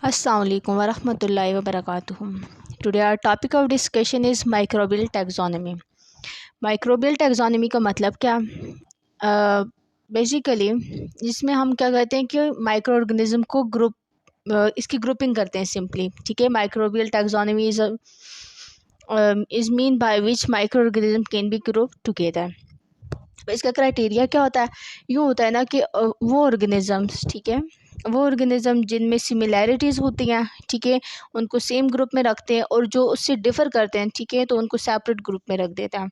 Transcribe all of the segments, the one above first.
Assalamu alaikum warahmatullahi wabarakatuh. Today our topic of discussion is microbial taxonomy. Microbial taxonomy का मतलब क्या? Basically जिसमें हम क्या करते हैं कि माइक्रो ऑर्गेनिज्म को इसकी ग्रुपिंग करते हैं सिंपली. ठीक है. Microbial taxonomy is mean by which micro organism can be group together. इसका क्राइटेरिया क्या होता है? यूँ होता है ना कि वो ऑर्गेनिजम्स, ठीक है, वो ऑर्गेनिज्म जिनमें सिमिलैरिटीज़ होती हैं, ठीक है, उनको सेम ग्रुप में रखते हैं, और जो उससे डिफ़र करते हैं, ठीक है, तो उनको सेपरेट ग्रुप में रख देते हैं.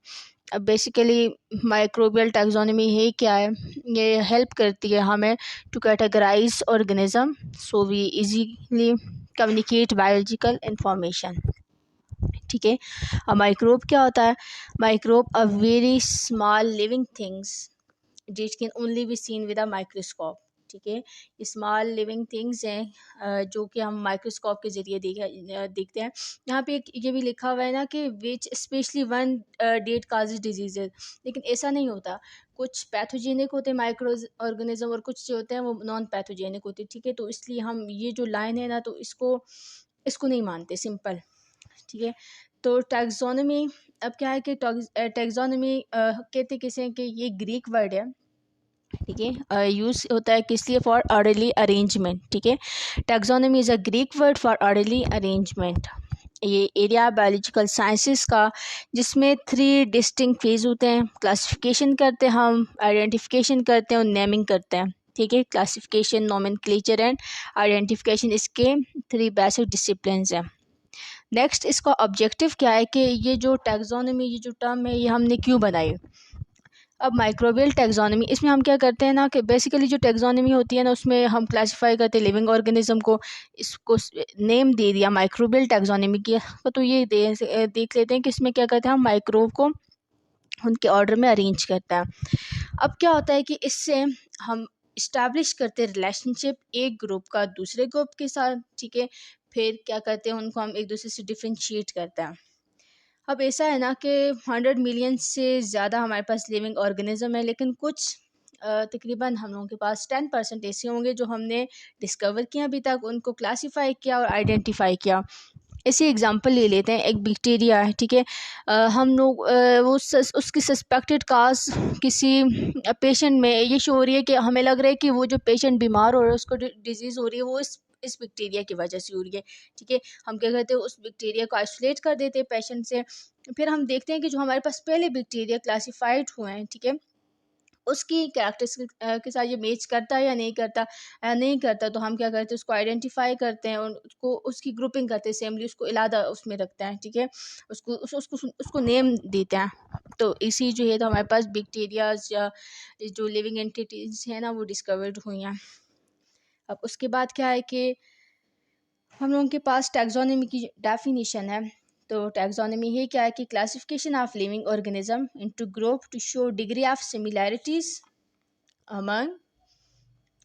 अब बेसिकली माइक्रोबियल टैक्सोनॉमी है क्या है? ये हेल्प करती है हमें to categorise organism so we easily communicate biological information. ठीक है. अब माइक्रोब क्या होता है? Microbe a very small living things which can only be seen with a microscope. ठीक है. स्मॉल लिविंग थिंग्स हैं जो कि हम माइक्रोस्कोप के ज़रिए देखते हैं. यहाँ पे एक ये भी लिखा हुआ है ना कि which specially one that causes diseases, लेकिन ऐसा नहीं होता. कुछ पैथोजेनिक होते हैं माइक्रो ऑर्गेनिज्म और कुछ जो होते हैं वो नॉन पैथोजेनिक होते हैं. ठीक है. तो इसलिए हम ये जो लाइन है ना, तो इसको नहीं मानते, सिंपल. ठीक है. तो टैक्सोनॉमी अब क्या है कि टैक्सोनॉमी कहते किसे कि ये ग्रीक वर्ड है. ठीक है. यूज़ होता है किस लिए? For orderly arrangement. ठीक है. Taxonomy is a Greek word for orderly arrangement. ये एरिया बायोलॉजिकल साइंसेस का जिसमें 3 डिस्टिंक्ट फेज होते हैं. क्लासिफिकेशन करते हैं हम, आइडेंटिफिकेशन करते हैं और नेमिंग करते हैं. ठीक है. क्लासिफिकेशन, नोमेनक्लेचर एंड आइडेंटिफिकेशन इसके 3 बेसिक डिसिप्लिन्स हैं. नेक्स्ट इसका ऑब्जेक्टिव क्या है कि ये जो टैक्सोनॉमी, ये जो टर्म है, ये हमने क्यों बनाई? अब माइक्रोबियल टैक्सोनॉमी, इसमें हम क्या करते हैं ना कि बेसिकली जो टैक्सोनॉमी होती है ना, उसमें हम क्लासिफाई करते हैं लिविंग ऑर्गेनिज्म को. इसको नेम दे दिया माइक्रोबियल टैक्सोनॉमी की. तो ये देख लेते हैं कि इसमें क्या करते हैं हम माइक्रोब को उनके ऑर्डर में अरेंज करता है. अब क्या होता है कि इससे हम इस्टेब्लिश करते हैं रिलेशनशिप एक ग्रुप का दूसरे ग्रुप के साथ. ठीक है. फिर क्या करते हैं, उनको हम एक दूसरे से डिफ्रेंशिएट करते हैं. अब ऐसा है ना कि 100 मिलियन से ज़्यादा हमारे पास लिविंग ऑर्गेनिज्म है, लेकिन कुछ तकरीबन हम लोगों के पास 10% ऐसे होंगे जो हमने डिस्कवर किया अभी तक, उनको क्लासीफाई किया और आइडेंटिफाई किया. ऐसी एग्जांपल ले लेते हैं. एक बैक्टीरिया है. ठीक है. हम लोग उसकी सस्पेक्टेड काज किसी पेशेंट में ये शो हो रही है कि हमें लग रहा है कि वो जो पेशेंट बीमार हो रहा है, उसको डिजीज़ हो रही है, वो इस बैक्टीरिया की वजह से हो रही है. ठीक है. हम क्या करते हैं, उस बैक्टीरिया को आइसोलेट कर देते हैं पेशेंट से. फिर हम देखते हैं कि जो हमारे पास पहले बैक्टीरिया क्लासीफाइड हुए हैं, ठीक है, उसकी कैरेक्टरिस्टिक के साथ ये मैच करता है या नहीं करता. नहीं करता तो हम क्या करते हैं, उसको आइडेंटिफाई करते हैं और उसको उसकी ग्रुपिंग करते हैं सेमली, उसको इलादा उसमें रखते हैं. ठीक है. उसको नेम देते हैं. तो इसी जो है तो हमारे पास बैक्टीरियाज या जो लिविंग एंटिटीज हैं ना, वो डिस्कवर्ड हुई हैं. अब उसके बाद क्या है कि हम लोगों के पास टैक्सोनॉमी की डेफिनेशन है. तो टैक्सोनॉमी है क्या है कि classification of living organism into group to show degree of similarities among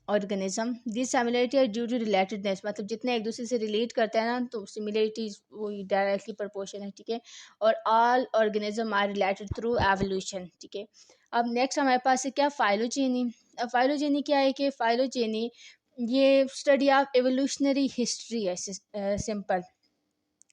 organism. This similarity are due to relatedness, मतलब जितने एक दूसरे से रिलेट करते हैं ना, तो सिमिलैरिटीज वो डायरेक्टली प्रोपोर्शन है. ठीक है. और all organism are related through evolution. ठीक है. अब नेक्स्ट हमारे पास है क्या? फाइलोजेनी. अब फाइलोजेनी क्या है कि फाइलोजेनी ये स्टडी ऑफ एवोल्यूशनरी हिस्ट्री है, सिंपल.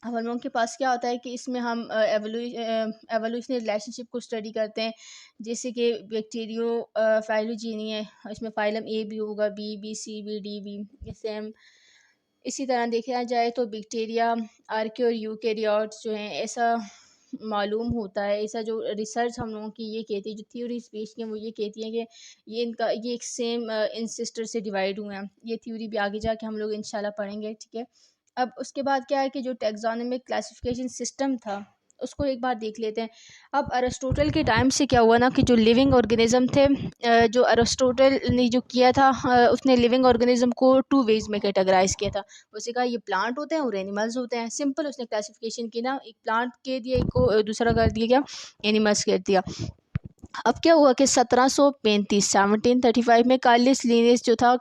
अब हम लोगों के पास क्या होता है कि इसमें हम एवोल्यूशनरी रिलेशनशिप को स्टडी करते हैं. जैसे कि बैक्टीरियो फाइलोजेनी है, इसमें फाइलम ए भी होगा, B B C B D B same. इसी तरह देखा जाए तो बैक्टीरिया, आर्के और यूकेरियोट्स जो हैं, ऐसा मालूम होता है. ऐसा जो रिसर्च हम लोगों की ये कहती है, जो थ्योरीज पेश की हैं, वो ये कहती हैं कि ये एक सेम इंसिस्टर से डिवाइड हुए हैं. ये थ्योरी भी आगे जाके हम लोग इंशाल्लाह पढ़ेंगे. ठीक है. अब उसके बाद क्या है कि जो टैक्सोनॉमिक क्लासिफिकेशन सिस्टम था, उसको एक बार देख लेते हैं. अब अरिस्टोटल के टाइम से क्या हुआ ना कि जो लिविंग ऑर्गेनिज्म थे, जो अरिस्टोटल ने जो किया था, उसने लिविंग ऑर्गेनिज्म को 2 वेज में कैटेगराइज किया था. उसने कहा ये प्लांट होते हैं और एनिमल्स होते हैं. सिंपल उसने क्लासिफिकेशन की ना, एक प्लांट के दिया, एक को दूसरा कर दिया क्या, एनिमल्स कर दिया. अब क्या हुआ कि 1735 में कार्लिस लिनियस जो था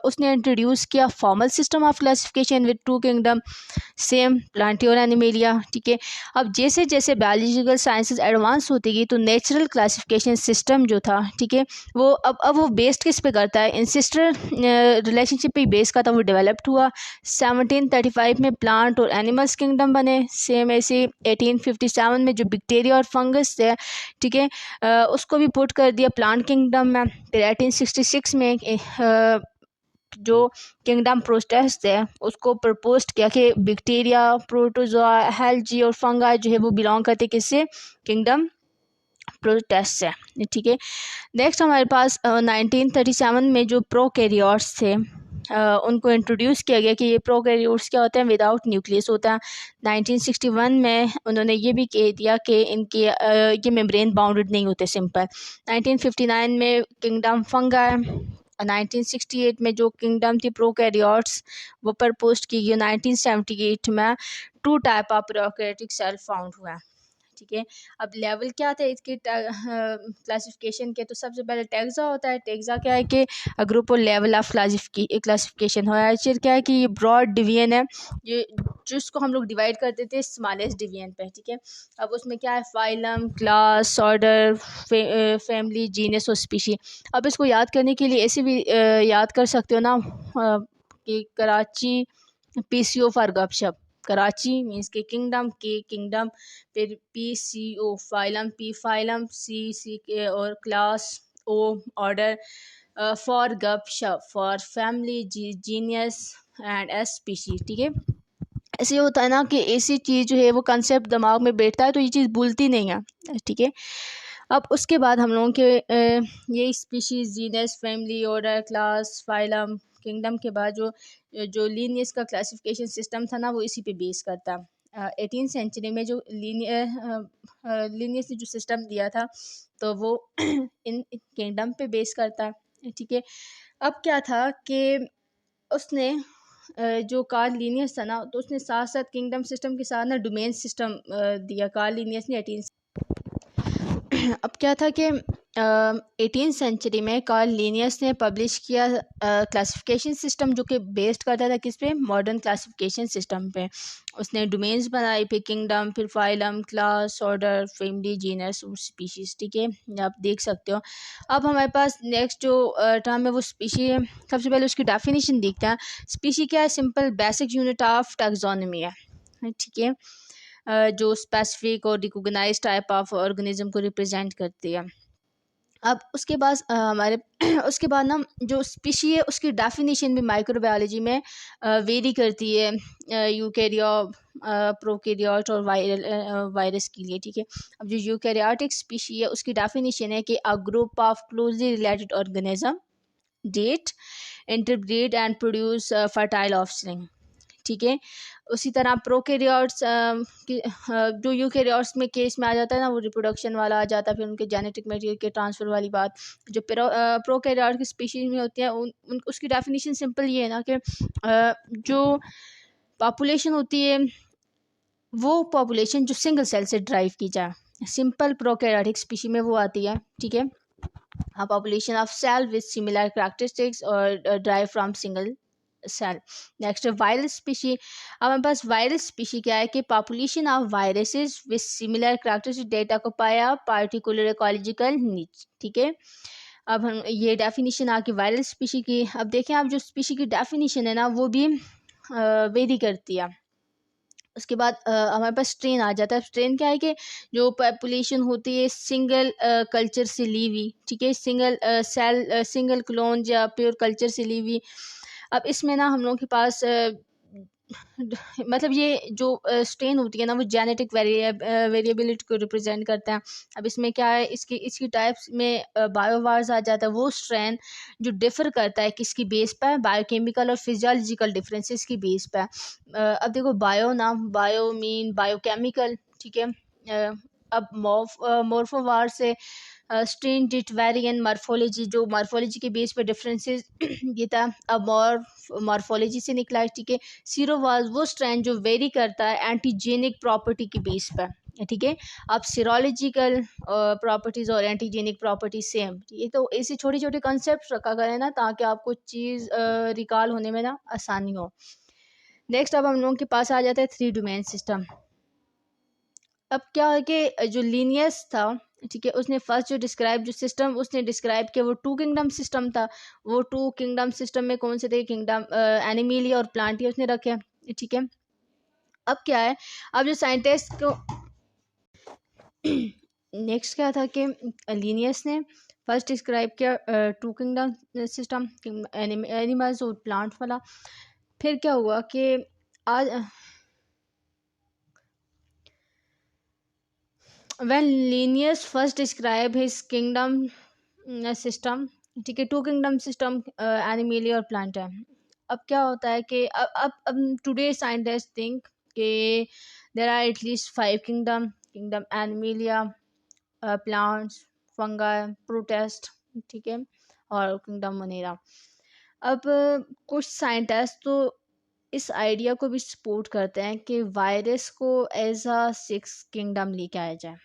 उसने इंट्रोड्यूस किया formal system of classification with two kingdom, same plantae और एनिमेलिया। ठीक है, अब जैसे जैसे बायोलॉजिकल साइंसेज एडवांस होती गई तो नेचुरल क्लासिफिकेशन सिस्टम जो था, ठीक है, वो अब वो बेस्ड किस पे करता है, इंसिस्टर रिलेशनशिप पे बेस का था, वो डेवलप्ड हुआ। 1735 में प्लांट और एनिमल्स किंगडम बने। सेम ऐसे 1857 में जो बैक्टीरिया और फंगस है, ठीक है, उसको भी पुट कर दिया प्लांट किंगडम में। फिर 1866 में जो किंगडम प्रोटेस्ट है उसको प्रपोज किया कि बैक्टीरिया, प्रोटोजोआ, हेल्जी और फंगा जो है वो बिलोंग करते किससे, किंगडम प्रोटेस्ट है। ठीक है, नेक्स्ट हमारे पास 1937 में जो प्रोकैरियोट्स थे उनको इंट्रोड्यूस किया गया कि ये प्रोकैरियोट्स क्या होते हैं, विदाउट न्यूक्लियस होता है। 1961 में उन्होंने ये भी कह दिया कि इनके ये मेम्ब्रेन बाउंडेड नहीं होते, सिंपल। 1959 में किंगडम फंगा है। 1968 में जो किंगडम थी प्रोकैरियोट्स वो प्रपोज की गई। 1978 में 2 type of prokaryotic cell found हुआ है। ठीक है, अब लेवल क्या थे इसके क्लासिफिकेशन के, तो सबसे पहले टेक्सा होता है। टेक्सा क्या है कि ग्रुप और लेवल ऑफ क्लासिफिकेशन हो। फिर क्या है कि ये ब्रॉड डिवीजन है, ये जिसको हम लोग डिवाइड करते थे स्मॉलेस्ट डिवीजन पे। ठीक है, अब उसमें क्या है, phylum, class, order, family, genus और स्पीशी। अब इसको याद करने के लिए ऐसे भी याद कर सकते हो ना कि कराची PCO फॉर गपशप, कराची मीन्स के किंगडम, के किंगडम, फिर PCO phylum, P phylum, C के और क्लास, O ऑर्डर, फॉर गपशप for family, genius and S species. ठीक है, ऐसे होता है ना कि ऐसी चीज़ जो है वो कंसेप्ट दिमाग में बैठता है तो ये चीज़ भूलती नहीं है। ठीक है, अब उसके बाद हम लोगों के ये species, genus, family, order, class, phylum, kingdom के बाद जो जो लीनियस का क्लासिफिकेशन सिस्टम था ना वो इसी पे बेस करता है। 18वीं सेंचुरी में जो लीनियस ने जो सिस्टम दिया था तो वो इन किंगडम पे बेस करता है। ठीक है, अब क्या था कि उसने जो कार्ल लिनियस था ना तो उसने साथ साथ किंगडम सिस्टम के साथ ना डोमेन सिस्टम दिया कार्ल लिनियस ने 18। अब क्या था कि 18वीं सेंचुरी में कार्ल लिनियस ने पब्लिश किया क्लासिफिकेशन सिस्टम जो कि बेस्ड करता था किस पे, मॉडर्न क्लासिफिकेशन सिस्टम पे। उसने डोमेन्स बनाई, फिर किंगडम, फिर phylum, class, order, family, genus और स्पीशीज़। ठीक है, आप देख सकते हो। अब हमारे पास नेक्स्ट जो टर्म है वो स्पीशी है। सबसे पहले उसकी डेफिनेशन देखते हैं। स्पीशी क्या है, simple basic unit of taxonomy है। ठीक है, जो स्पेसिफिक और रिकॉग्नाइज्ड टाइप ऑफ ऑर्गेनिज्म को रिप्रेजेंट करती है। अब उसके बाद हमारे उसके बाद ना जो स्पीशी है उसकी डेफिनेशन भी माइक्रोबायोलॉजी में वेरी करती है यूकैरिया, प्रोकैरियोट और वायरस के लिए। ठीक है, अब जो यूकैरियोटिक स्पीशी है उसकी डेफिनेशन है कि a group of closely related organism that interbreed and produce fertile offspring. ठीक है, उसी तरह प्रोकैरियोट्स जो यूकैरियोट्स में केस में आ जाता है ना वो रिप्रोडक्शन वाला आ जाता है, फिर उनके जेनेटिक मटेरियल के ट्रांसफ़र वाली बात जो प्रोकैरियोट की स्पीशीज़ में होती है उसकी डेफिनेशन सिंपल ये है ना कि जो पॉपुलेशन होती है वो पॉपुलेशन जो सिंगल सेल से ड्राइव की जाए, सिंपल प्रोकैरियोटिक स्पीशी में वो आती है। ठीक है, a population of cell with similar characteristics or derived from single cell. Next viral species. अब हमारे पास वायरल स्पीशी क्या है कि population of viruses with similar characteristic data को पाया पार्टिकुलर इकोलॉजिकल नीड्स। ठीक है, अब हम ये डेफिनेशन आ गई वायरल स्पीशी की। अब देखें आप जो स्पीशी की डेफिनेशन है ना वो भी वेरी करती है। उसके बाद हमारे पास स्ट्रेन आ जाता है। स्ट्रेन क्या है कि जो पॉपुलेशन होती है सिंगल कल्चर से ली हुई। ठीक है, सिंगल सेल सिंगल क्लोन या प्योर कल्चर से ली हुई। अब इसमें ना हम लोगों के पास मतलब ये जो स्ट्रेन होती है ना वो जेनेटिक वेरिएबिलिटी को रिप्रेजेंट करता है। अब इसमें क्या है, इसकी टाइप्स में बायोवार्स आ जाता है, वो स्ट्रेन जो डिफ़र करता है किसकी बेस पर, बायोकेमिकल और फिजियोलॉजिकल डिफरेंसेस की बेस पर। अब देखो बायो ना, बायो मीन बायोकेमिकल। ठीक है, अब मोर्फोवार से स्ट्रेन डिट वेरी इन मॉर्फोलॉजी, जो मॉर्फोलॉजी के बेस पर डिफरेंसेस ये था। अब मॉर्फोलॉजी से निकला है। ठीक है, सीरोवाज वो स्ट्रेन जो वेरी करता है एंटीजेनिक प्रॉपर्टी की बेस पर। ठीक है। अब सीरोलॉजिकल प्रॉपर्टीज़ और एंटीजेनिक प्रॉपर्टीज सेम, ये तो ऐसे छोटे छोटे कंसेप्ट रखा गए ना ताकि आपको चीज़ रिकॉल होने में ना आसानी हो। नेक्स्ट अब हम लोगों के पास आ जाता है 3 डोमेन सिस्टम। अब क्या है कि जो लीनियस था, ठीक है, उसने फर्स्ट जो सिस्टम उसने डिस्क्राइब किया वो 2 किंगडम सिस्टम था। वो 2 किंगडम सिस्टम में कौन से थे? किंगडम एनिमेलिया और प्लांटिया उसने रखे, ठीक है। अब क्या है, अब जो साइंटिस्ट को नेक्स्ट क्या था कि लीनियस ने फर्स्ट डिस्क्राइब किया 2 किंगडम सिस्टम, एनिमल्स और प्लांट वाला। फिर क्या हुआ कि आज when Linnaeus first described his kingdom system, ठीक है, 2 किंगडम सिस्टम एनिमेलिया और प्लांट है। अब क्या होता है कि अब टुडे साइंटिस्ट थिंक कि there are at least 5 kingdom Animalia, plants, fungi, protist, ठीक है, और किंगडम मोनेरा। अब कुछ साइंटिस्ट तो इस आइडिया को भी सपोर्ट करते हैं कि वायरस को एज अ 6 किंगडम लेके आया जाए,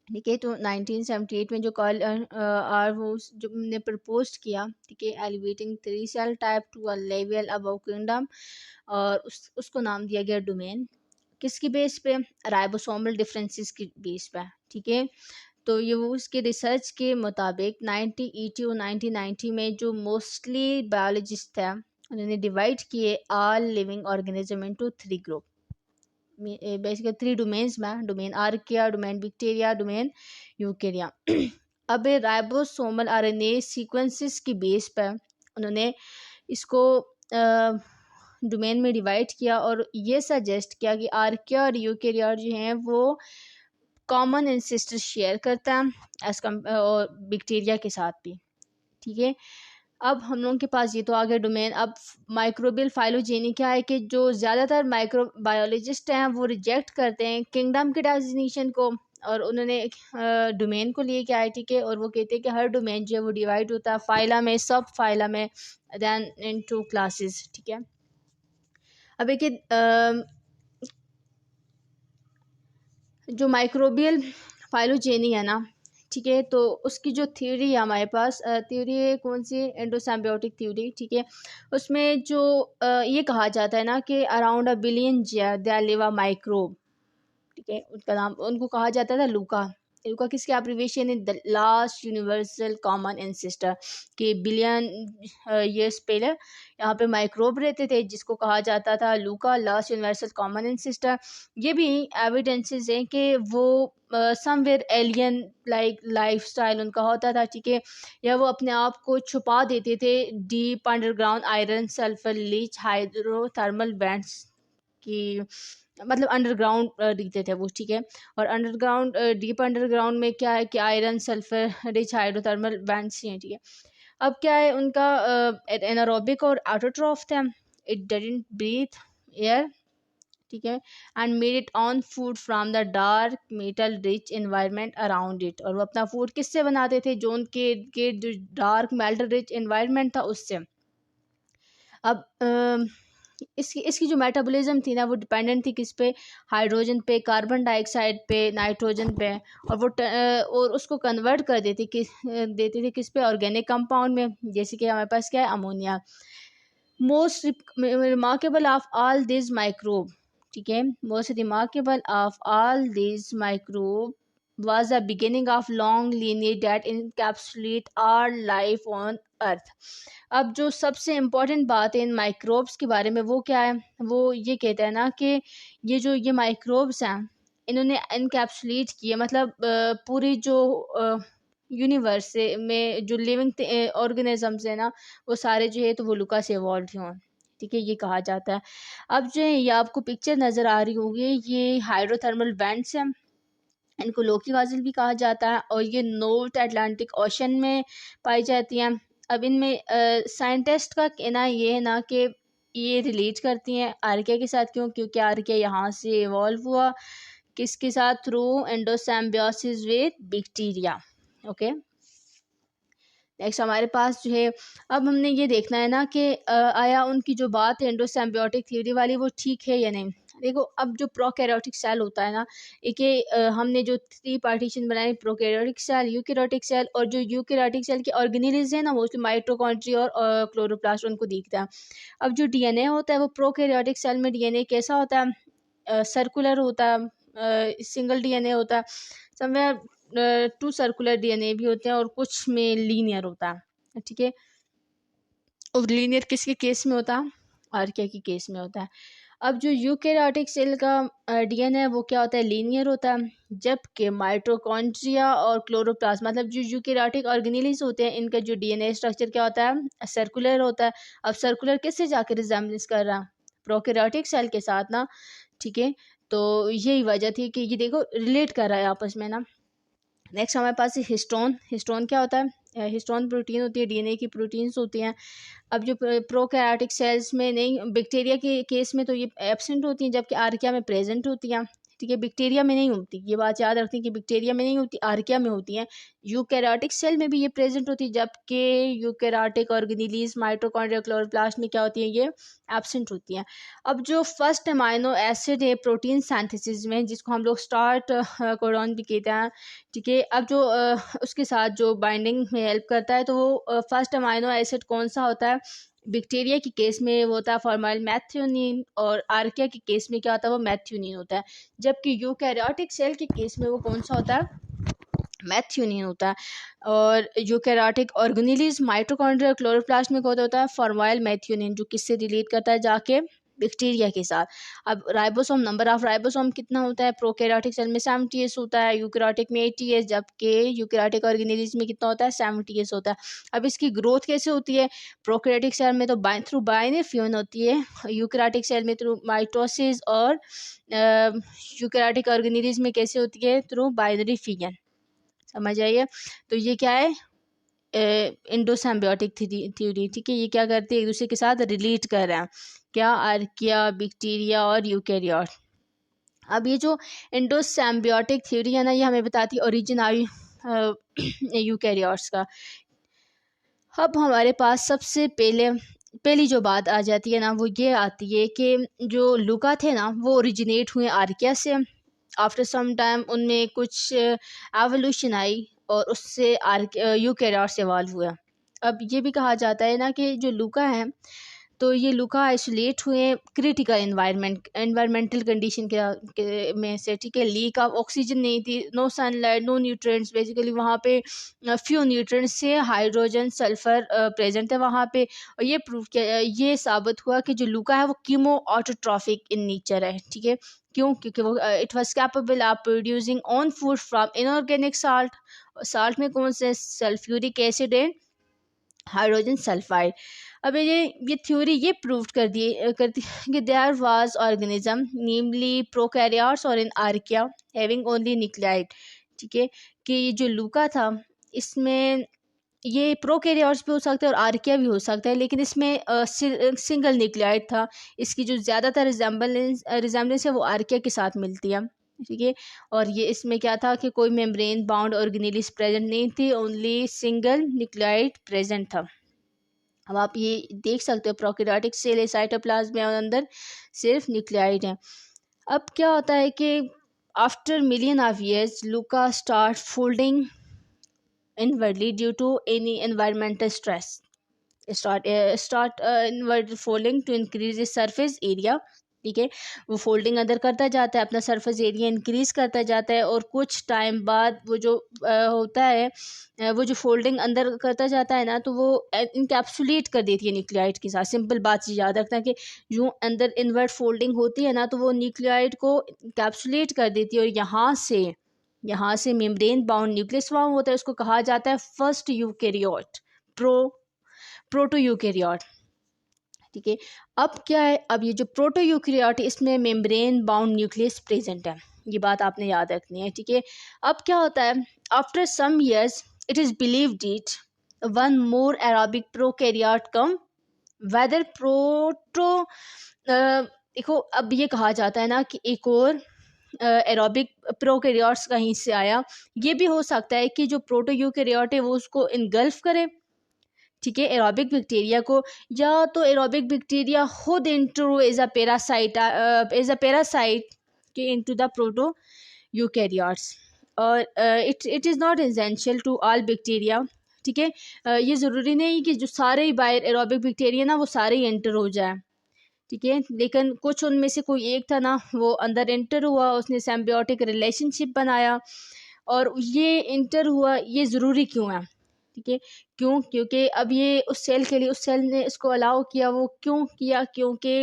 ठीक है। तो 1978 में जो कार्ल आरवोस जो ने प्रपोज किया, ठीक है, elevating 3 cell type to a level above kingdom, और उसको नाम दिया गया डोमेन। किसकी बेस पे? राइबोसोमल डिफरेंसेस की बेस पे, ठीक है। तो ये वो उसके रिसर्च के मुताबिक 1980 और 1990 में जो मोस्टली बायोलॉजिस्ट थे उन्होंने डिवाइड किए all living organism into 3 group, basically 3 domains में, domain archaea, domain bacteria, domain eukarya. अब राइबोसोमल आरएनए सीक्वेंसेस की बेस पर उन्होंने इसको डोमेन में डिवाइड किया और ये सजेस्ट किया कि आर्किया और यूकेरिया जो हैं वो कॉमन एंसेस्टर शेयर करता है एज कम और बैक्टीरिया के साथ भी, ठीक है। अब हम लोगों के पास ये तो आ गया डोमेन। अब माइक्रोबियल फाइलोजेनी क्या है कि जो ज़्यादातर माइक्रोबायोलॉजिस्ट हैं वो रिजेक्ट करते हैं किंगडम के डेजिग्नेशन को और उन्होंने डोमेन को लिए क्या है, ठीक है, और वो कहते हैं कि हर डोमेन जो है वो डिवाइड होता है फाइला में, सब फाइला में, देन इन 2 क्लासेस, ठीक है। अब एक जो माइक्रोबियल फाइलोजेनी है ना, ठीक है, तो उसकी जो थ्योरी है हमारे पास, थ्योरी है कौन सी? एंडोसिम्बायोटिक थ्योरी, ठीक है। उसमें जो ये कहा जाता है ना कि around a billion they live a microbe, ठीक है, उनका नाम उनको कहा जाता था लूका। लूका किसके एब्रिविएशन है? The last universal common ancestor, के बिलियन ईयर्स पहले यहाँ पे माइक्रोब रहते थे जिसको कहा जाता था लूका, लास्ट यूनिवर्सल कॉमन एंसेस्टर। ये भी एविडेंसेस हैं कि वो समवेयर एलियन लाइक लाइफस्टाइल उनका होता था, ठीक है, या वो अपने आप को छुपा देते थे deep underground iron sulphur leach hydrothermal vents की, मतलब अंडरग्राउंड दिखते थे वो, ठीक है। और अंडरग्राउंड डीप अंडरग्राउंड में क्या है कि iron sulphur rich hydrothermal vents हैं, ठीक है। अब क्या है उनका एनारोबिक और ऑटोट्रॉफ थे, इट डिडंट ब्रीथ एयर, ठीक है, and made it on food from the dark metal rich environment around it. और वो अपना फूड किससे बनाते थे? जो उनके जो डार्क मेटल रिच एनवायरनमेंट था उससे। अब इसकी इसकी जो मेटाबॉलिज्म थी ना वो डिपेंडेंट थी किस पे? हाइड्रोजन पे, कार्बन डाइऑक्साइड पे, नाइट्रोजन पे, और वो और उसको कन्वर्ट कर देती थी किस पे? ऑर्गेनिक कंपाउंड में, जैसे कि हमारे पास क्या है? Ammonia. Most remarkable of all this microbe, ठीक है, most remarkable of all this microbe was the beginning of long lineage that encapsulate our life on earth। अब जो सबसे इम्पोर्टेंट बात है इन माइक्रोब्स के बारे में वो क्या है? वो ये कहता है ना कि ये माइक्रोब्स हैं इन्होंने इनकैप्सुलेट किए, मतलब पूरी जो यूनिवर्स से में जो लिविंग ऑर्गेनिजम्स है ना वो सारे जो है तो वो लुका से इवॉल्व हुए, ठीक है, ये कहा जाता है। अब जो है ये आपको पिक्चर नज़र आ रही होगी, ये हाइड्रोथर्मल वेंट्स हैं, इनको लोकी गाजल भी कहा जाता है, और ये नॉर्थ अटलांटिक ओशन में पाई जाती हैं। अब इनमें साइंटिस्ट का कहना ये है ना कि ये रिलेट करती हैं आर्किया के साथ। क्यों? क्योंकि आर्किया यहाँ से इवॉल्व हुआ किसके साथ? Through endosymbiosis with bacteria, okay. Next हमारे पास जो है अब हमने ये देखना है ना कि आया उनकी जो बात है एंडोसिम्बायोटिक थ्योरी वाली वो ठीक है या नहीं। देखो अब जो प्रोकैरियोटिक सेल होता है ना, एक हमने जो 3 पार्टीशन बनाए, प्रोकैरियोटिक सेल, यूकैरियोटिक सेल, और जो यूकैरियोटिक सेल के ऑर्गेनेल्स है ना वो माइटोकॉन्ड्रिया और क्लोरोप्लास्ट उनको दिखता है। अब जो डीएनए होता है वो प्रोकैरियोटिक सेल में डीएनए कैसा होता है, सर्कुलर होता है, सिंगल डीएनए होता है, समवेयर 2 सर्कुलर डीएनए भी होते हैं और कुछ में लीनियर होता है, ठीक है। और लीनियर किसके केस में होता है, आर्किया के केस में होता है। अब जो यूकैरियोटिक सेल का डीएनए है वो क्या होता है, लीनियर होता है, जबकि माइटोकॉन्ड्रिया और क्लोरोप्लास्ट मतलब जो यूकैरियोटिक ऑर्गेनेल्स होते हैं इनका जो डीएनए स्ट्रक्चर क्या होता है, सर्कुलर होता है। अब सर्कुलर किससे जाकर रिजेम्बलेंस कर रहा है, प्रोकैरियोटिक सेल के साथ ना, ठीक है। तो यही वजह थी कि ये देखो रिलेट कर रहा है आपस में ना। नेक्स्ट हमारे पास है हिस्टोन। हिस्टोन क्या होता है, हिस्टोन प्रोटीन होती है, डीएनए की प्रोटीन्स होती हैं। अब जो प्रोकैरियोटिक सेल्स में नहीं, बैक्टीरिया के केस में तो ये एब्सेंट होती हैं, जबकि आर्किया में प्रेजेंट होती हैं, ठीक है। बैक्टीरिया में नहीं होती, ये बात याद रखती हैं कि बैक्टीरिया में नहीं होती, आर्किया में होती हैं। यूकैरियोटिक सेल में भी ये प्रेजेंट होती है, जबकि यूकैरियोटिक ऑर्गेनेल्स, माइटोकॉन्ड्रिया, क्लोरोप्लास्ट में क्या होती हैं, ये एब्सेंट होती हैं। अब जो फर्स्ट अमाइनो एसिड है प्रोटीन सिंथेसिस में, जिसको हम लोग स्टार्ट कोडॉन भी कहते हैं, ठीक है। अब जो उसके साथ जो बाइंडिंग में हेल्प करता है तो वो फर्स्ट अमाइनो एसिड कौन सा होता है, बैक्टीरिया के केस में वो होता है फॉर्माइल मैथ्योनिन, और आर्किया के केस में क्या होता है, वो मैथ्योनिन होता है। जबकि यूकैरियोटिक सेल के केस में वो कौन सा होता है, मैथ्योनिन होता है। और यूकैरियोटिक ऑर्गेनेल्स, माइटोकॉन्ड्रिया, क्लोरोप्लास्ट में कौन होता है, फॉर्माइल मैथ्योनिन, जो किससे रिलेट करता है, जाके बैक्टीरिया के साथ। अब राइबोसोम, नंबर ऑफ राइबोसोम कितना होता है, प्रोकैरियोटिक सेल में 70s होता है, यूकैरियोटिक में 80s, जबकि यूकैरियोटिक ऑर्गेनेल्स में कितना होता है, 70s होता है। अब इसकी ग्रोथ कैसे होती है, प्रोकैरियोटिक सेल में तो थ्रू बाइनरी फ्यूजन होती है, यूकैरियोटिक सेल में थ्रू माइटोसिस, और यूकैरियोटिक ऑर्गेनेल्स में कैसे होती है, थ्रू बाइनरी फ्यूजन। समझ आइए। तो ये क्या है, इंडोसिम्बायोटिक थ्योरी, ठीक है। ये क्या करते हैं, एक दूसरे के साथ रिलेट कर रहे हैं, क्या, आर्किया, बैक्टीरिया और यूकैरियोट। अब ये जो इंडोसिम्बायोटिक थ्योरी है ना, ये हमें बताती है ओरिजिन आई यूकैरियोट्स का। अब हमारे पास सबसे पहली जो बात आ जाती है ना, वो ये आती है कि जो लुका थे ना वो ओरिजिनेट हुए आर्किया से। आफ्टर सम टाइम उनमें कुछ एवोल्यूशन आई और उससे यूकैरियोट्स इवॉल्व हुआ। अब ये भी कहा जाता है ना कि जो लुका है तो ये लुका आइसोलेट हुए क्रिटिकल एनवायरमेंटल कंडीशन में से, ठीक है। लीक ऑफ ऑक्सीजन नहीं थी, no sunlight, no nutrients, basically वहाँ पे फ्यू न्यूट्रिएंट्स से, हाइड्रोजन सल्फर प्रेजेंट है वहाँ पे। और ये प्रूव किया, ये साबित हुआ कि जो लुका है वो कीमो ऑटोट्रॉफिक इन नेचर है, ठीक है। क्यों, क्योंकि वो it was capable of producing on food from inorganic salt. Salt में कौन से, सल्फ्यूरिक एसिड है, हाइड्रोजन सल्फाइड। अब ये थ्योरी ये प्रूव करती है कि there was organism namely prokaryotes और इन आर्किया हैविंग ओनली न्यूक्लियाइड, ठीक है। कि ये जो लूका था इसमें ये प्रोकैरियोट्स भी हो सकता है और आर्किया भी हो सकता है, लेकिन इसमें सिंगल न्यूक्लियाइड था। इसकी जो ज़्यादातर रिजेम्बलेंस है वो आर्किया के साथ मिलती है, ठीक है। और ये इसमें क्या था कि कोई मेम्ब्रेन बाउंड ऑर्गेनेल्स प्रेजेंट नहीं थी, ओनली सिंगल न्यूक्लियाइड प्रेजेंट था। अब आप ये देख सकते हो प्रोकैरियोटिक सेल है, साइटोप्लाज्म में अंदर सिर्फ न्यूक्लियाइड है। अब क्या होता है कि after million of years Luka start folding inwardly due to any environmental stress. Start inward folding to increase the surface area, ठीक है। वो फोल्डिंग अंदर करता जाता है, अपना सरफेस एरिया इंक्रीज करता जाता है, और कुछ टाइम बाद वो जो होता है वो जो फोल्डिंग अंदर करता जाता है ना, तो वो इनकैप्सुलेट कर देती है न्यूक्लियाइड के साथ। सिंपल बात से याद रखना कि यूँ अंदर इनवर्ट फोल्डिंग होती है ना, तो वो न्यूक्लियाइड को इनकैप्सुलेट कर देती है, और यहाँ से मेम्ब्रेन बाउंड न्यूक्लियस फॉर्म होता है, उसको कहा जाता है फर्स्ट यूकैरियोट, प्रोटो यूकैरियोट, ठीक है। अब क्या है, अब ये जो प्रोटो यूकैरियोट है इसमें मेम्ब्रेन बाउंड न्यूक्लियस प्रेजेंट है, ये बात आपने याद रखनी है, ठीक है। अब क्या होता है, after some years it is believed it one more aerobic prokaryote come, whether proto देखो अब ये कहा जाता है ना कि एक और एरोबिक प्रोकैरियोट्स कहीं से आया। ये भी हो सकता है कि जो प्रोटो यूकैरियोट है वो उसको इनगल्फ करे, ठीक है, एरोबिक बैक्टीरिया को, या तो एरोबिक बैक्टीरिया खुद इंट्रो एज अ पैरासाइट के इनटू द प्रोटो यूकैरियोट्स, और it is not essential to all bacteria. ठीक है, ये ज़रूरी नहीं कि जो सारे ही बाहर एरोबिक बैक्टीरिया ना वो सारे ही एंटर हो जाए। ठीक है, लेकिन कुछ उनमें से कोई एक था ना, वो अंदर एंटर हुआ, उसने सिम्बियोटिक रिलेशनशिप बनाया, और ये इंटर हुआ, ये ज़रूरी क्यों है? ठीक है, क्यों? क्योंकि अब ये उस सेल के लिए, उस सेल ने इसको अलाउ किया, वो क्यों किया? क्योंकि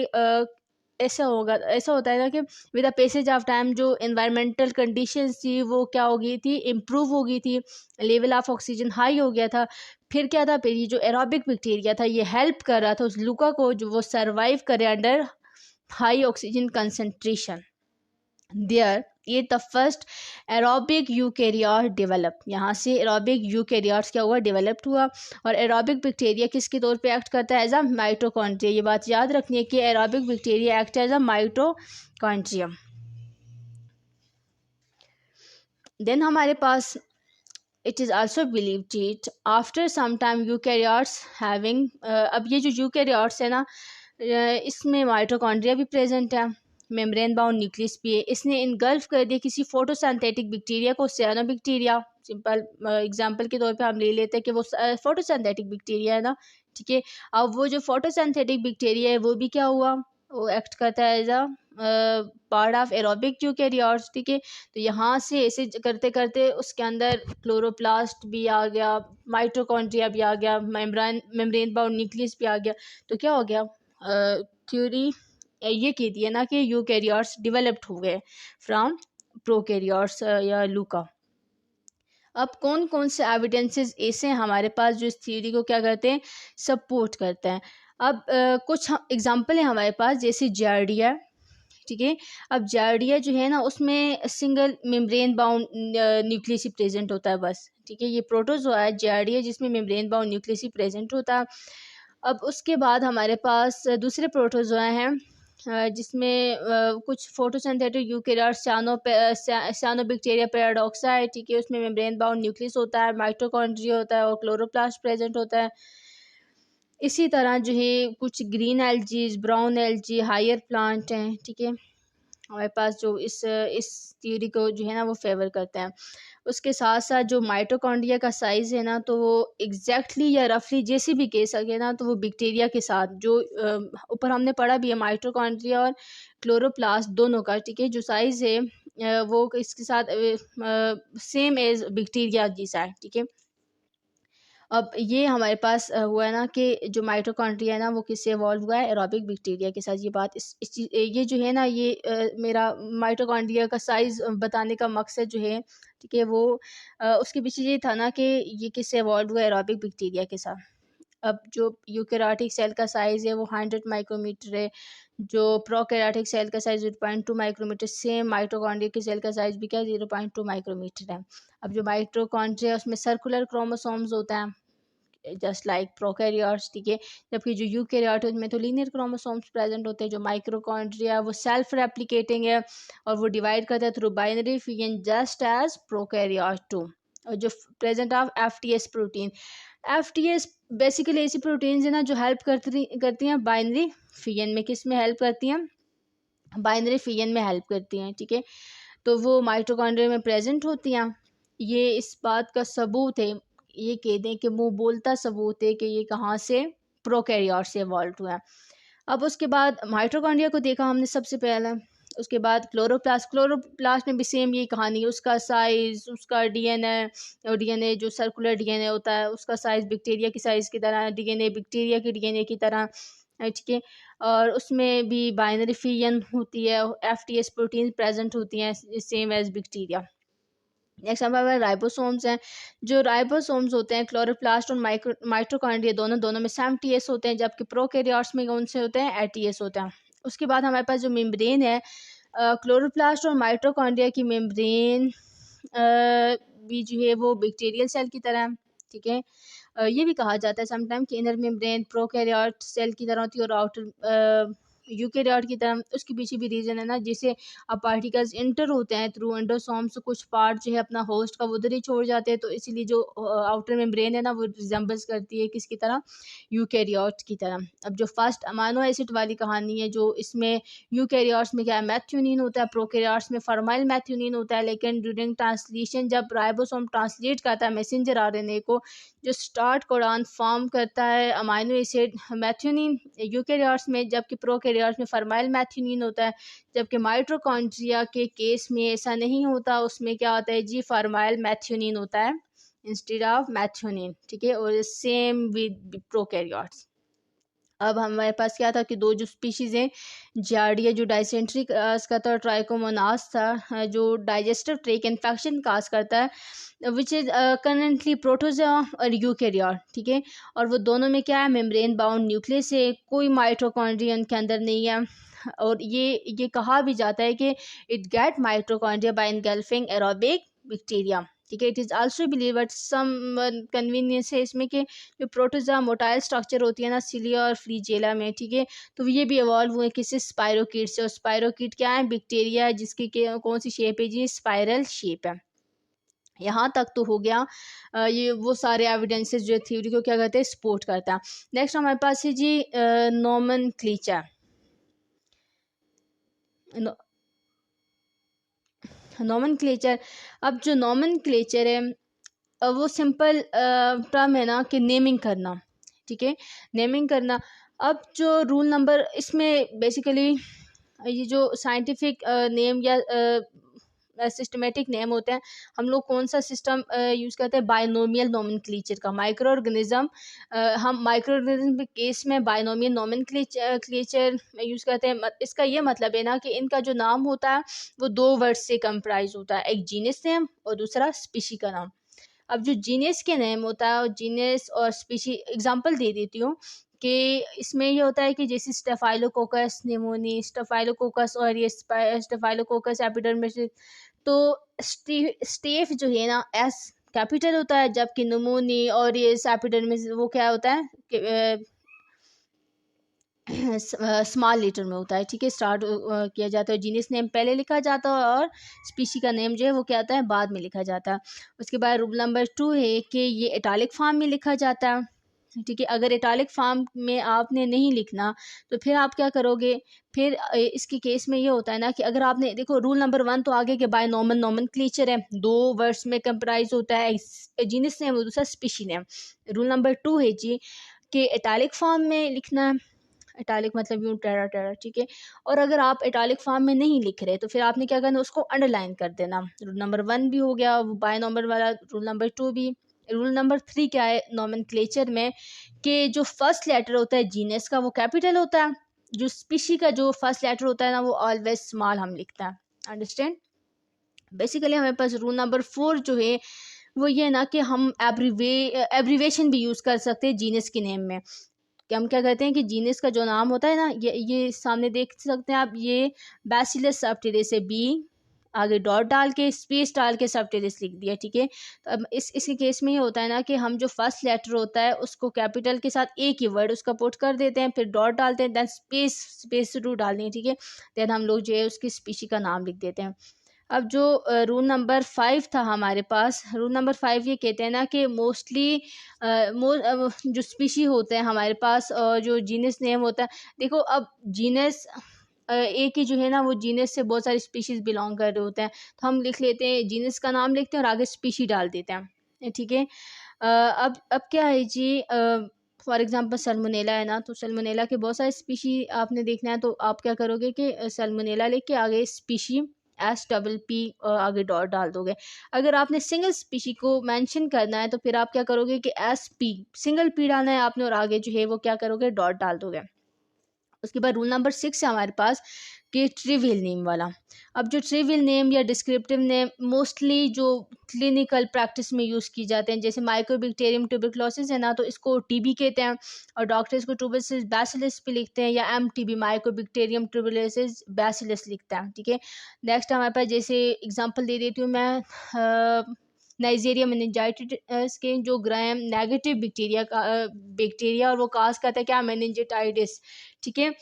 ऐसा होता है ना कि with the passage of time जो एनवायरमेंटल कंडीशंस थी वो क्या हो गई थी, इम्प्रूव हो गई थी, लेवल ऑफ ऑक्सीजन हाई हो गया था। फिर क्या था, फिर ये जो एरोबिक बैक्टीरिया था ये हेल्प कर रहा था उस लूका को जो वो सरवाइव करे under high oxygen concentration. There ये the first aerobic eukaryote develop, यहाँ से एरोबिक यूकैरियोट्स क्या हुआ, डेवलप्ड हुआ। और एरोबिक बैक्टीरिया किसके तौर पे एक्ट करता है, एज अ माइटोकॉन्ड्रिया। ये बात याद रखनी है कि aerobic bacteria act as a mitochondria. Then हमारे पास it is also believed it after some time eukaryotes having, अब ये जो यूकैरियोट्स है ना, इसमें माइटोकॉन्ड्रिया भी प्रेजेंट है, मेम्ब्रेन बाउंड न्यूक्लियस भी है। इसने इनगल्फ कर दिया किसी फोटोसिंथेटिक बैक्टीरिया को, सियानोबैक्टीरिया। सिंपल एग्जांपल के तौर पे हम ले लेते हैं कि वो फोटोसिंथेटिक बैक्टीरिया है ना। ठीक है, अब वो जो फोटोसिंथेटिक बैक्टीरिया है वो भी क्या हुआ, वो एक्ट करता है as a part of aerobic eukaryotes. ठीक है, तो यहाँ से ऐसे करते करते उसके अंदर क्लोरोप्लास्ट भी आ गया, माइटोकॉन्ड्रिया भी आ गया, मेम्ब्रेन बाउंड न्यूक्लियस भी आ गया। तो क्या हो गया, थ्योरी ये कहती है ना कि यूकैरियोट्स डेवलप्ड हो गए फ्रॉम प्रोकैरियोट्स या लूका। अब कौन कौन से एविडेंसेस ऐसे हैं हमारे पास जो इस थ्योरी को क्या करते हैं, सपोर्ट करते हैं। अब कुछ एग्जांपल है हमारे पास, जैसे जार्डिया। ठीक है, अब जार्डिया जो है ना उसमें सिंगल मेम्ब्रेन बाउंड न्यूक्लियस ही प्रेजेंट होता है बस। ठीक है, ये प्रोटोजोआ है जार्डिया जिसमें मेम्ब्रेन बाउंड न्यूक्लियस ही प्रेजेंट होता है। अब उसके बाद हमारे पास दूसरे प्रोटोजोआ हैं जिसमें कुछ फोटोसिंथेटिक यूकैरियोट्स, साइनोबैक्टीरिया पैराडॉक्सा है। ठीक है, उसमें मेम्ब्रेन बाउंड न्यूक्लियस होता है, माइटोकॉन्ड्रिया होता है और क्लोरोप्लास्ट प्रेजेंट होता है। इसी तरह जो है कुछ green algae, brown algae, higher plant हैं। ठीक है, हमारे पास जो इस थ्योरी को जो है ना वो फेवर करते हैं। उसके साथ साथ जो माइटोकॉन्ड्रिया का साइज़ है ना, तो वो एग्जैक्टली या रफली जैसे भी कह सके ना, तो वो बैक्टीरिया के साथ जो ऊपर हमने पढ़ा भी है, माइटोकॉन्ड्रिया और क्लोरोप्लास्ट दोनों का। ठीक है, जो साइज़ है वो इसके साथ सेम एज बैक्टीरिया जैसा है। ठीक है, अब ये हमारे पास हुआ है ना कि जो माइटोकॉन्ड्रिया है ना वो किससे इवॉल्व हुआ है, एरोबिक बैक्टीरिया के साथ। ये बात इस चीज़ ये जो है ना, ये मेरा माइटोकॉन्ड्रिया का साइज़ बताने का मकसद जो है, ठीक है, वो उसके पीछे ये था ना कि ये किससे इवॉल्व हुआ है, एरोबिक बैक्टीरिया के साथ। अब जो यूकैरियोटिक सेल का साइज़ है वो 100 माइक्रोमीटर है, जो प्रोकैरियोटिक सेल का साइज़ 0.2 माइक्रोमीटर, सेम माइटोकॉन्ड्रिया के सेल का साइज़ भी क्या 0.2 माइक्रोमीटर है। अब जो माइटोकॉन्ड्रिया उसमें सर्कुलर क्रोमोसोम्स होता है जस्ट लाइक प्रोकैरियोट्स। ठीक है, जबकि जो यूकैरियोट है उसमें तो लीनियर क्रोमोसोम्स प्रेजेंट होते हैं। जो माइक्रोकॉन्ड्रिया वो सेल्फ रेप्लिकेटिंग है और वो डिवाइड करता है through binary fission just as prokaryote too. और जो present of FTS protein, FTS basically ऐसी प्रोटीन्स है ना जो हेल्प करती हैं बाइनरी फिजन में। किस में हेल्प करती हैं, बाइनरी फिजन में हेल्प करती हैं। ठीक है, तो वो माइटोकॉन्ड्रिया में प्रेजेंट होती हैं। ये इस बात का सबूत है, ये कह दें कि मुंह बोलता सबूत है कि ये कहाँ से, प्रोकैरियोट से इवॉल्व हुआ है। अब उसके बाद माइटोकॉन्ड्रिया को देखा हमने सबसे पहले। उसके बाद क्लोरोप्लास्ट में भी सेम यही कहानी है, उसका साइज, उसका डीएनए, और डीएनए जो सर्कुलर डीएनए होता है उसका साइज बैक्टीरिया की साइज की तरह, डीएनए बैक्टीरिया के डीएनए की तरह है। ठीक है, और उसमें भी बाइनरी फिजन होती है, एफटीएस प्रोटीन प्रेजेंट होती हैं सेम एज बैक्टीरिया। नेक्स्ट हमारे राइबोसोम्स हैं। जो राइबोसोम्स होते हैं क्लोरोप्लास्ट और माइटोकॉन्ड्रिया दोनों में सेम टीएस होते हैं, जबकि प्रोकैरियोट्स में कौन से होते हैं, एटीएस होते हैं। उसके बाद हमारे पास जो मेम्ब्रेन है, क्लोरोप्लास्ट और माइटोकॉन्ड्रिया की मेम्ब्रेन भी जो है वो बैक्टीरियल सेल की तरह है। ठीक है, ये भी कहा जाता है समटाइम कि इनर मेम्ब्रेन प्रोकैरियोट सेल की तरह होती है और आउटर यूकेरियोट की तरह। उसके पीछे भी रीज़न है ना, जिससे अब पार्टिकल्स इंटर होते हैं थ्रू एंडोसोम्स, कुछ पार्ट जो है अपना होस्ट का उधर ही छोड़ जाते हैं, तो इसीलिए जो आउटर मेम्ब्रेन है ना वो रिजेंबल्स करती है किसकी तरह, यूकेरियोट की तरह। अब जो फर्स्ट अमाइनो एसिड वाली कहानी है, जो इसमें यूकेरियोट्स में क्या है, मैथ्यूनिन होता है, प्रोकैरियोट्स में फॉर्माइल मैथ्यूनिन होता है, लेकिन ड्यूरिंग ट्रांसलेशन जब राइबोसोम ट्रांसलेट करता है मैसेंजर आरएनए को, जो स्टार्ट कोडॉन फॉर्म करता है अमाइनो एसिड मैथ्यूनिन यूकेरियोट्स में, जबकि प्रोकैरियोट्स में फॉर्माइल मैथ्यूनिन होता है। जबकि माइटोकॉन्ड्रिया के केस में ऐसा नहीं होता, उसमें क्या होता है जी, फॉर्माइल मैथ्यूनिन होता है इंस्टेड ऑफ मैथ्यूनिन, ठीक है। और सेम विद प्रोकैरियोट्स। अब हमारे पास क्या था कि दो जो स्पीशीज़ हैं, जार्डिया जो डाइसेंट्री काज करता है, और ट्राइकोमोनास था जो डाइजेस्टिव ट्रैक्ट इन्फेक्शन काज करता है, विच इज़ करंटली प्रोटोजोआ और यूकेरियोट, ठीक है। और वो दोनों में क्या है, मेम्ब्रेन बाउंड न्यूक्लियस है, कोई माइटोकॉन्ड्रिया उनके अंदर नहीं है। और ये कहा भी जाता है कि it get mitochondria by engulfing aerobic bacteria, ठीक है। It is also believe but some convenience है इसमें कि जो प्रोटोजोआ मोटाइल स्ट्रक्चर होती है ना सिलिया और फ्रीजेला में, ठीक है, तो ये भी इवॉल्व हुए किसी स्पायरोकीट से। और स्पायरोकीट क्या है, बैक्टीरिया है जिसकी कौन सी शेप है जी, स्पाइरल शेप है। यहाँ तक तो हो गया। ये वो सारे एविडेंसेस जो थ्योरी को क्या कहते हैं, सपोर्ट करता है। नेक्स्ट हमारे पास है जी नोमेनक्लेचर। नोमेनक्लेचर, अब जो नोमेनक्लेचर है वो सिंपल टर्म है ना कि नेमिंग करना, ठीक है, नेमिंग करना। अब जो रूल नंबर इसमें बेसिकली ये जो साइंटिफिक नेम या सिस्टमेटिक नेम होते हैं, हम लोग कौन सा सिस्टम यूज़ करते हैं, बायनोमियल नोमेनक्लेचर का। माइक्रो ऑर्गेनिज्म हम माइक्रो ऑर्गेनिज्म के केस में बायनोमियल नोमेनक्लेचर यूज़ करते हैं। इसका ये मतलब है ना कि इनका जो नाम होता है वो दो वर्ड से कंप्राइज होता है, एक जीनस नेम और दूसरा स्पीशी का नाम। अब जो जीनस के नेम होता है, और जीनस और स्पीशी एग्जांपल दे देती हूँ कि इसमें ये होता है कि जैसे स्टेफाइलोकोकस निमोनी, स्टेफाइलोकोकस और ये स्टेफाइलोकोकस एपिडर्मिस, तो स्टेफ जो है ना एस कैपिटल होता है, जबकि निमोनी और ये एपिडर्मिस वो क्या होता है कि स्मॉल लेटर में होता है, ठीक है। स्टार्ट किया जाता है, जीनस नेम पहले लिखा जाता है और स्पीशी का नेम जो है वो क्या आता है, बाद में लिखा जाता है। उसके बाद रूल नंबर 2 है कि ये इटालिक फॉर्म में लिखा जाता है, ठीक है। अगर इटालिक फॉर्म में आपने नहीं लिखना तो फिर आप क्या करोगे, फिर इसके केस में ये होता है ना कि अगर आपने देखो रूल नंबर 1 तो आगे के बाय नोमेनक्लेचर है, दो वर्ड्स में कंप्राइज होता है, जीनस नेम और दूसरा स्पीशी नेम। रूल नंबर 2 है जी कि इटालिक फॉर्म में लिखना है, इटालिक मतलब यूँ टेढ़ा टेढ़ा, ठीक है। और अगर आप इटालिक फॉर्म में नहीं लिख रहे तो फिर आपने क्या करना, उसको अंडरलाइन कर देना। रूल नंबर 1 भी हो गया, बाय नंबर वाला रूल नंबर 2 भी। रूल नंबर 3 क्या है नोमेनक्लेचर में, कि जो फर्स्ट लेटर होता है जीनस का वो कैपिटल होता है, जो स्पीशी का जो फर्स्ट लेटर होता है ना वो ऑलवेज स्मॉल हम लिखता है। अंडरस्टैंड। बेसिकली हमारे पास रूल नंबर 4 जो है वो ये ना कि हम एब्रीवेशन भी यूज़ कर सकते हैं जीनस के नेम में। कि हम क्या कहते हैं कि जीनस का जो नाम होता है ना, ये सामने देख सकते हैं आप, ये बैसिलस सबटिलिस है, बी आगे डॉट डाल के स्पेस डाल के सबटिलिस लिख दिया, ठीक है। तो अब इसके केस में ये होता है ना कि हम जो फर्स्ट लेटर होता है उसको कैपिटल के साथ एक ही वर्ड उसका पुट कर देते हैं, फिर डॉट डालते हैं, देन स्पेस टू डालते हैं, ठीक है। देन हम लोग जो है उसकी स्पीशी का नाम लिख देते हैं। अब जो रूल नंबर 5 था हमारे पास, रूल नंबर 5 ये कहते हैं ना कि मोस्टली जो स्पीशी होते हैं हमारे पास और जो जीनस नेम होता है, देखो अब जीनस एक ही जो है ना वो जीनस से बहुत सारी स्पीशीज़ बिलोंग कर रहे होते हैं, तो हम लिख लेते हैं जीनस का नाम लिखते हैं और आगे स्पीशी डाल देते हैं, ठीक है। अब क्या है जी, फॉर एग्जांपल सल्मोनेला है ना, तो सल्मोनेला के बहुत सारे स्पीशी आपने देखना है, तो आप क्या करोगे कि सल्मोनेला लिख के आगे स्पीशी SPP आगे डॉट डाल दोगे। अगर आपने सिंगल स्पीशी को मेंशन करना है तो फिर आप क्या करोगे कि SP सिंगल P डालना है आपने और आगे जो है वो क्या करोगे डॉट डाल दोगे। उसके बाद रूल नंबर 6 है हमारे पास कि ट्रिवियल नेम वाला। अब जो ट्रिवियल नेम या डिस्क्रिप्टिव नेम मोस्टली जो क्लिनिकल प्रैक्टिस में यूज़ की जाते हैं, जैसे माइकोबैक्टीरियम ट्यूबरकुलोसिस है ना, तो इसको TB कहते हैं और डॉक्टर्स को ट्यूबरकुलोसिस बैसिलस पे लिखते हैं, या MTB माइकोबैक्टीरियम ट्यूबरकुलोसिस बैसिलस लिखता है, ठीक है। नेक्स्ट हमारे पास जैसे एग्जांपल दे देती हूँ मैं, नाइजेरिया मेनिंजाइटिस के जो ग्राम नेगेटिव बैक्टीरिया और वो काज करता है क्या, मेनिंजाइटिस, ठीक है।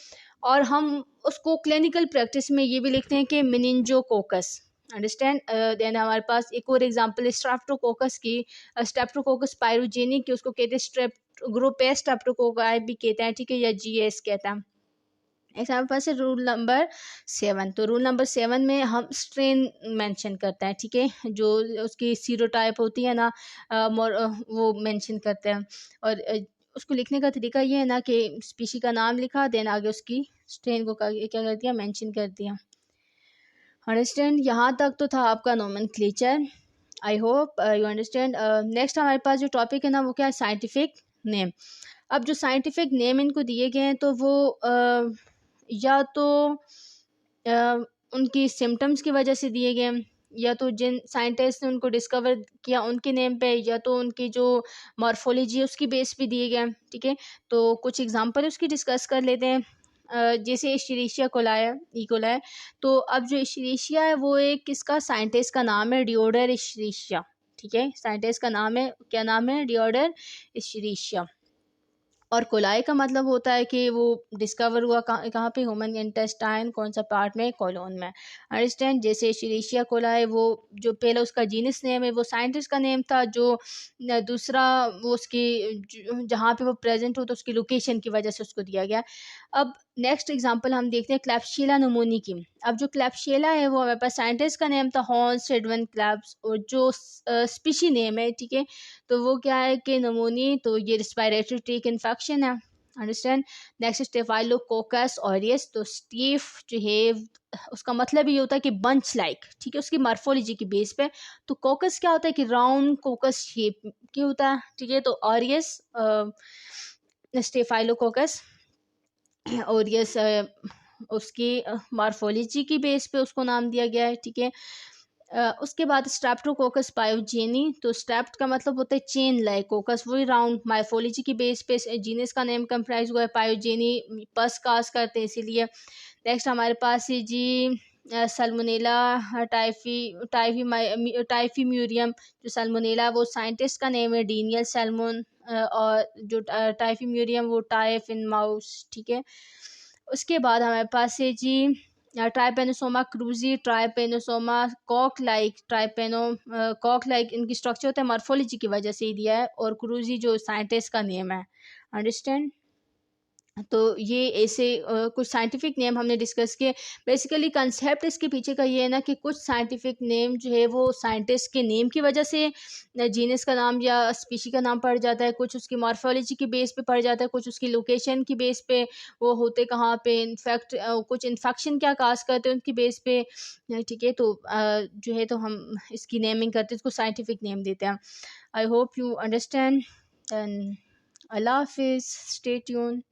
और हम उसको क्लिनिकल प्रैक्टिस में ये भी लिखते हैं कि मेनिंजोकोकस। अंडरस्टैंड। देन हमारे पास एक और एग्जांपल है स्ट्रेप्टोकोकस की, स्ट्रेप्टोकोकस पायरोजेनिक की, उसको कहते हैं स्ट्रेप ग्रुप है, स्ट्रेप्टोकोकाई भी कहते हैं, ठीक है, या जीएस कहता है। ऐसा हमारे पास है रूल नंबर 7। तो रूल नंबर 7 में हम स्ट्रेन मेंशन करते हैं, ठीक है, जो उसकी सीरोटाइप होती है ना, वो मेंशन करते हैं। और उसको लिखने का तरीका ये है ना कि स्पीशी का नाम लिखा, देन आगे उसकी स्ट्रेन को क्या कर दिया, मेंशन कर दिया। अंडरस्टैंड। यहाँ तक तो था आपका nomenclature. I hope you understand. Next हमारे पास जो टॉपिक है ना वो क्या है, साइंटिफिक नेम। अब जो साइंटिफिक नेम इनको दिए गए हैं तो वो या तो उनकी सिम्टम्स की वजह से दिए गए हैं, या तो जिन साइंटिस्ट ने उनको डिस्कवर किया उनके नेम पे, या तो उनकी जो मॉर्फोलॉजी है उसकी बेस पे दिए गए हैं, ठीक है। तो कुछ एग्जांपल उसकी डिस्कस कर लेते हैं। जैसे इश्चेरिशिया कोलाई। तो अब जो इश्चेरिशिया है वो एक किसका साइंटिस्ट का नाम है, डिओडर इश्चेरिशिया, ठीक है। साइंटिस्ट का नाम है, क्या नाम है, डिओडर इश्चेरिशिया। और कोलाई का मतलब होता है कि वो डिस्कवर हुआ कहाँ पे, ह्यूमन इंटेस्टाइन, कौन सा पार्ट में, कॉलोन में। अंडरस्टैंड। जैसे इश्चेरिशिया कोलाई, वो जो पहले उसका जीनस नेम है वो साइंटिस्ट का नेम था, जो दूसरा वो उसकी जहाँ पे वो प्रेजेंट हो तो उसकी लोकेशन की वजह से उसको दिया गया। अब नेक्स्ट एग्जांपल हम देखते हैं क्लैप्सिला नमूनी की। अब जो क्लैप्सिला है वो हमारे पास साइंटिस्ट का नेम था हॉर्न्स एडवन क्लैप्स, और जो स्पीशी नेम है, ठीक है, तो वो क्या है कि नमूनी, तो ये रिस्पायरेटरी ट्रैक इन्फेक्शन है। अंडरस्टैंड। Next staphylococcus aureus. तो स्टीफ जो है उसका मतलब ये होता है कि बंच लाइक, ठीक है, उसकी मॉर्फोलॉजी की बेस पे। तो कोकस क्या होता है कि राउंड कोकस शेप की होता है, ठीक है। तो ऑरियस स्टेफाइलोकोकस ऑरियस उसकी मॉर्फोलॉजी की बेस पे उसको नाम दिया गया है, ठीक है। उसके बाद स्ट्रेप्टोकोकस पायोजेनी। तो स्ट्रेप्ट का मतलब होता है चेन लाइक, कोकस वही राउंड, माइफोलॉजी की बेस पे जीनस का नेम कंप्राइज हुआ है, पायोजेनी पस कास करते हैं इसीलिए। नेक्स्ट हमारे पास है जी सल्मोनेला टाइफी म्यूरियम। जो सल्मोनेला वो साइंटिस्ट का नेम है डीनियल सैल्मोन, और जो टाइफी म्यूरियम वो टाइफ इन माउस, ठीक है। उसके बाद हमारे पास है जी ट्राइपेनोसोमा क्रूजी, ट्राइपेनोसोमा कॉक लाइक इनकी स्ट्रक्चर होता है, मॉर्फोलॉजी की वजह से ही दिया है, और क्रूजी जो साइंटिस्ट का नेम है। अंडरस्टैंड। तो ये ऐसे कुछ साइंटिफिक नेम हमने डिस्कस किए। बेसिकली कंसेप्ट इसके पीछे का ये है ना कि कुछ साइंटिफिक नेम जो है वो साइंटिस्ट के नेम की वजह से जीनस का नाम या स्पीशी का नाम पड़ जाता है, कुछ उसकी मॉर्फोलॉजी की बेस पे पड़ जाता है, कुछ उसकी लोकेशन की बेस पे, वो होते कहाँ पे, इनफैक्ट कुछ इन्फेक्शन क्या काज करते हैं उनकी बेस पे, ठीक है। तो जो है तो हम इसकी नेमिंग करते हैं, इसको साइंटिफिक नेम देते हैं। I hope you understand. And Allah हाफिज़, स्टे ट्यून।